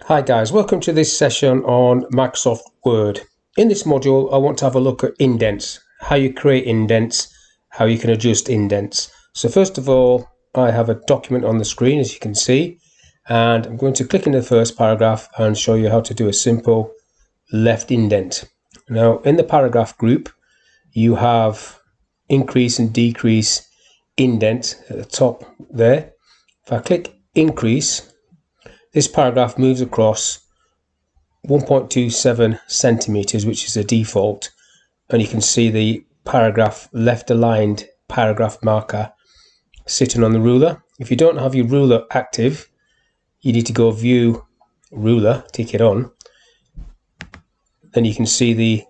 Hi guys, welcome to this session on Microsoft Word. In this module I want to have a look at indents, how you create indents, how you can adjust indents. So first of all I have a document on the screen as you can see, and I'm going to click into the first paragraph and show you how to do a simple left indent. Now in the paragraph group you have increase and decrease indent at the top there. If I click increase, this paragraph moves across 1.27 centimeters, which is the default, and you can see the paragraph left aligned paragraph marker sitting on the ruler. If you don't have your ruler active, you need to go view ruler, tick it on, then you can see the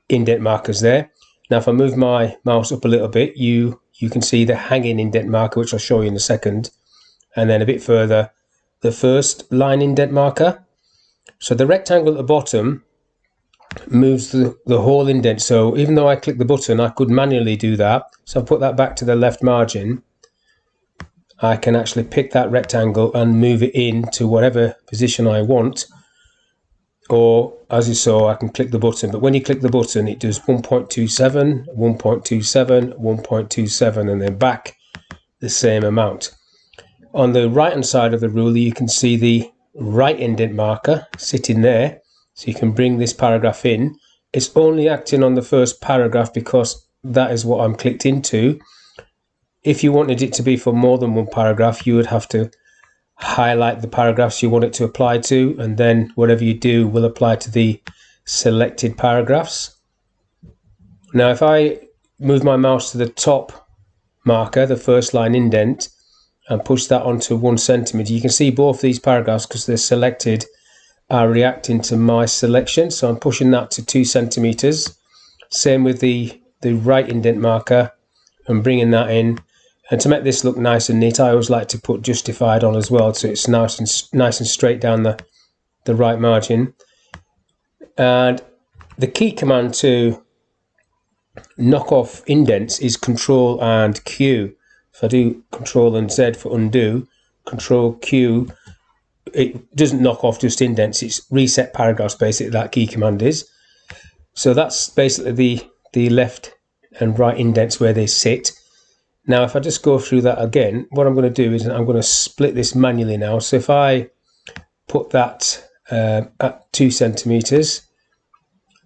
indent markers there. Now if I move my mouse up a little bit, you can see the hanging indent marker, which I'll show you in a second, and then a bit further the first line indent marker. So the rectangle at the bottom moves the whole indent. So even though I click the button, I could manually do that. So I'll put that back to the left margin. I can actually pick that rectangle and move it into whatever position I want. Or as you saw, I can click the button. But when you click the button, it does 1.27, 1.27, 1.27, and then back the same amount. On the right hand side of the ruler you can see the right indent marker sitting there, so you can bring this paragraph in. It's only acting on the first paragraph because that is what I'm clicked into. If you wanted it to be for more than one paragraph, you would have to highlight the paragraphs you want it to apply to, and then whatever you do will apply to the selected paragraphs. Now if I move my mouse to the top marker, the first line indent, and push that onto 1 centimeter, you can see both these paragraphs, because they're selected, are reacting to my selection. So I'm pushing that to 2 centimeters. Same with the right indent marker and bringing that in. And to make this look nice and neat, I always like to put justified on as well, so it's nice and straight down the right margin. And the key command to knock off indents is Control and Q. If I do Control and Z for undo, Control Q, it doesn't knock off just indents, it's reset paragraphs, basically, that key command is. So that's basically the left and right indents where they sit. Now if I just go through that again, what I'm going to do is I'm going to split this manually now. So if I put that at 2 centimeters,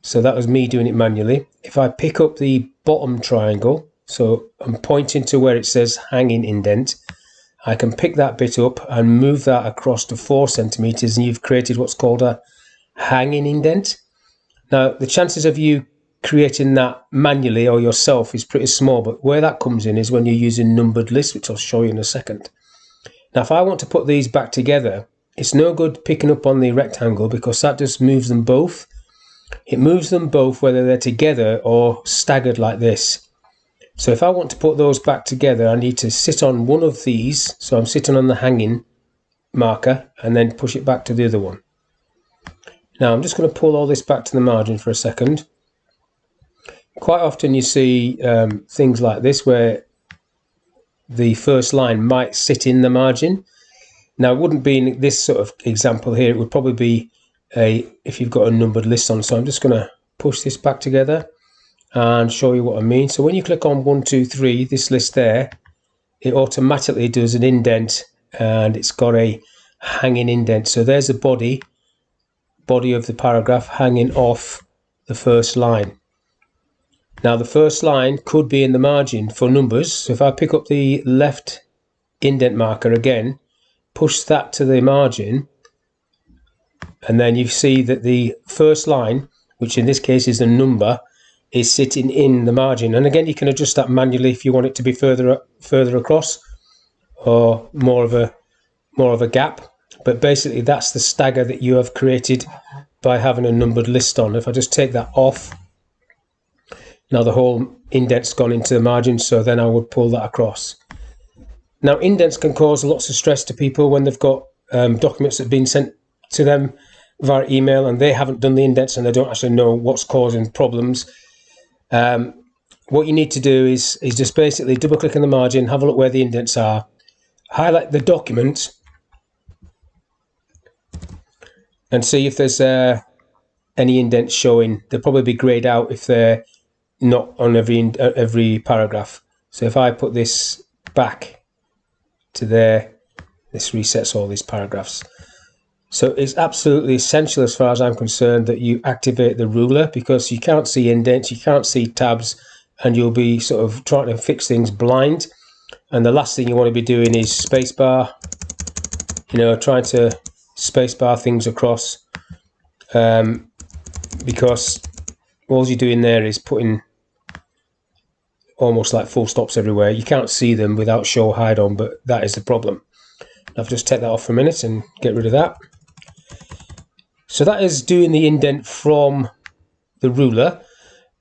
so that was me doing it manually. If I pick up the bottom triangle, so I'm pointing to where it says hanging indent, I can pick that bit up and move that across to 4 centimeters, and you've created what's called a hanging indent. Now the chances of you creating that manually or yourself is pretty small, but where that comes in is when you're using numbered lists, which I'll show you in a second. Now if I want to put these back together, it's no good picking up on the rectangle, because that just moves them both. It moves them both whether they're together or staggered like this. So if I want to put those back together, I need to sit on one of these. So I'm sitting on the hanging marker and then push it back to the other one. Now I'm just going to pull all this back to the margin for a second. Quite often you see things like this where the first line might sit in the margin. Now it wouldn't be in this sort of example here, it would probably be if you've got a numbered list on. So I'm just going to push this back together and show you what I mean. So when you click on 1, 2, 3, this list there, it automatically does an indent, and it's got a hanging indent. So there's a body of the paragraph hanging off the first line. Now the first line could be in the margin for numbers. So if I pick up the left indent marker again, push that to the margin, and then you see that the first line, which in this case is a number, is sitting in the margin. And again, you can adjust that manually if you want it to be further across or more of a gap. But basically that's the stagger that you have created by having a numbered list on. If I just take that off, now the whole indent's gone into the margin, so then I would pull that across. Now indents can cause lots of stress to people when they've got documents that have been sent to them via email and they haven't done the indents and they don't actually know what's causing problems. What you need to do is just basically double click on the margin, have a look where the indents are, highlight the document, and see if there's any indents showing. They'll probably be grayed out if they're not on every paragraph. So if I put this back to there, this resets all these paragraphs. So it's absolutely essential, as far as I'm concerned, that you activate the ruler, because you can't see indents, you can't see tabs, and you'll be sort of trying to fix things blind. And the last thing you want to be doing is spacebar, trying to spacebar things across, because all you're doing there is putting almost like full stops everywhere. You can't see them without show hide on, but that is the problem. I'll just take that off for a minute and get rid of that. So that is doing the indent from the ruler.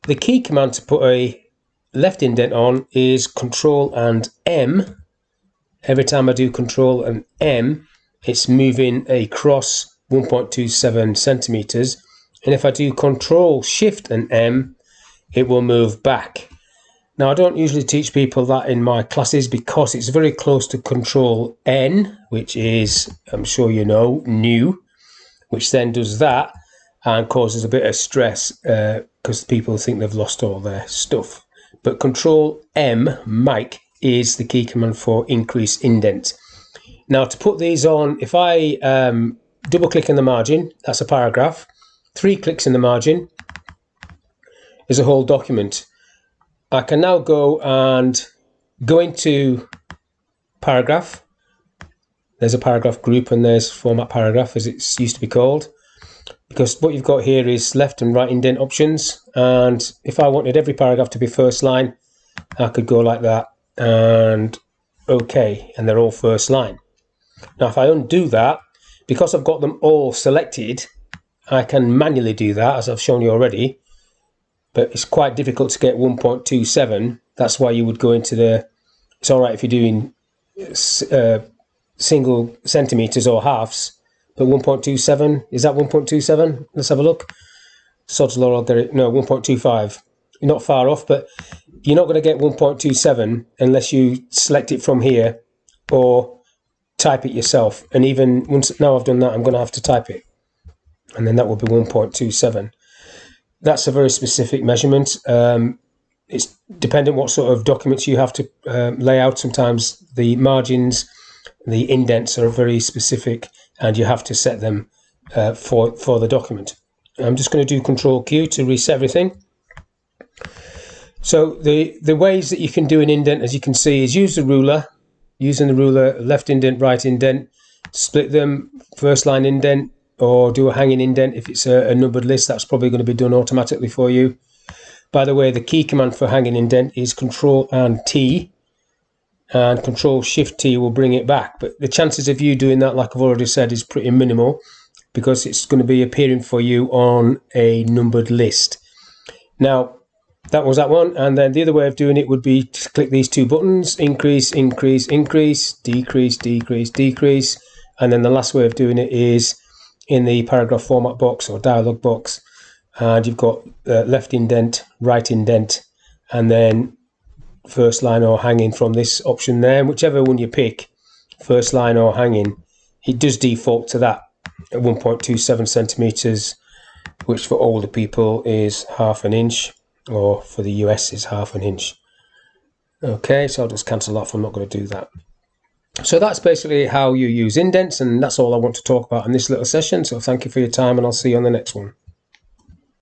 The key command to put a left indent on is Control and M. Every time I do Control and M, it's moving across 1.27 centimeters. And if I do Control Shift and M, it will move back. Now, I don't usually teach people that in my classes because it's very close to Control N, which is, I'm sure you know, new, which then does that and causes a bit of stress because people think they've lost all their stuff. But Control M, mic, is the key command for increase indent. Now, to put these on, if I double click in the margin, that's a paragraph. 3 clicks in the margin is a whole document. I can now go into paragraph. There's a paragraph group and there's format paragraph, as it's used to be called, because what you've got here is left and right indent options. And if I wanted every paragraph to be first line, I could go like that and OK, and they're all first line. Now, if I undo that, because I've got them all selected, I can manually do that, as I've shown you already, but it's quite difficult to get 1.27. That's why you would go into the, it's all right if you're doing single centimeters or halves, but 1.27, is that 1.27? Let's have a look. Sod's law, I'll get it. No, 1.25. You're not far off, but you're not going to get 1.27 unless you select it from here or type it yourself. And even once, now I've done that, I'm going to have to type it, and then that will be 1.27. That's a very specific measurement. It's dependent what sort of documents you have to lay out. Sometimes the margins, the indents are very specific, and you have to set them for the document. I'm just going to do Control Q to reset everything. So the ways that you can do an indent, as you can see, is use the ruler. Using the ruler, left indent, right indent, split them, first line indent, or do a hanging indent. If it's a numbered list, that's probably going to be done automatically for you. By the way, the key command for hanging indent is Control and T, and Control Shift T will bring it back. But the chances of you doing that, like I've already said, is pretty minimal, because it's going to be appearing for you on a numbered list. Now, that was that one. And then the other way of doing it would be to click these two buttons: increase, increase, increase, decrease, decrease, decrease. And then the last way of doing it is in the paragraph format box or dialog box, and you've got left indent, right indent, and then first line or hanging from this option there. Whichever one you pick, first line or hanging, it does default to that at 1.27 centimeters, which for older people is ½ an inch, or for the US is ½ an inch. Okay, so I'll just cancel that, I'm not going to do that. So that's basically how you use indents, and that's all I want to talk about in this little session. So thank you for your time, and I'll see you on the next one.